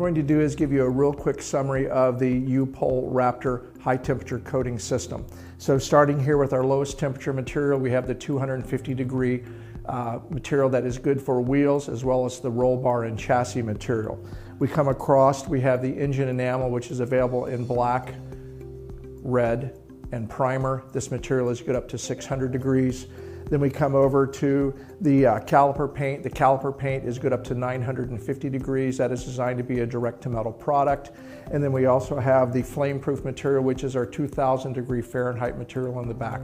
going to do is give you a real quick summary of the U-POL Raptor high temperature coating system. So starting here with our lowest temperature material, we have the 250 degree material that is good for wheels, as well as the roll bar and chassis material. We come across, we have the engine enamel, which is available in black, red, and primer. This material is good up to 600 degrees. Then we come over to the caliper paint. The caliper paint is good up to 950 degrees. That is designed to be a direct to metal product. And then we also have the flame proof material, which is our 2000 degree Fahrenheit material on the back.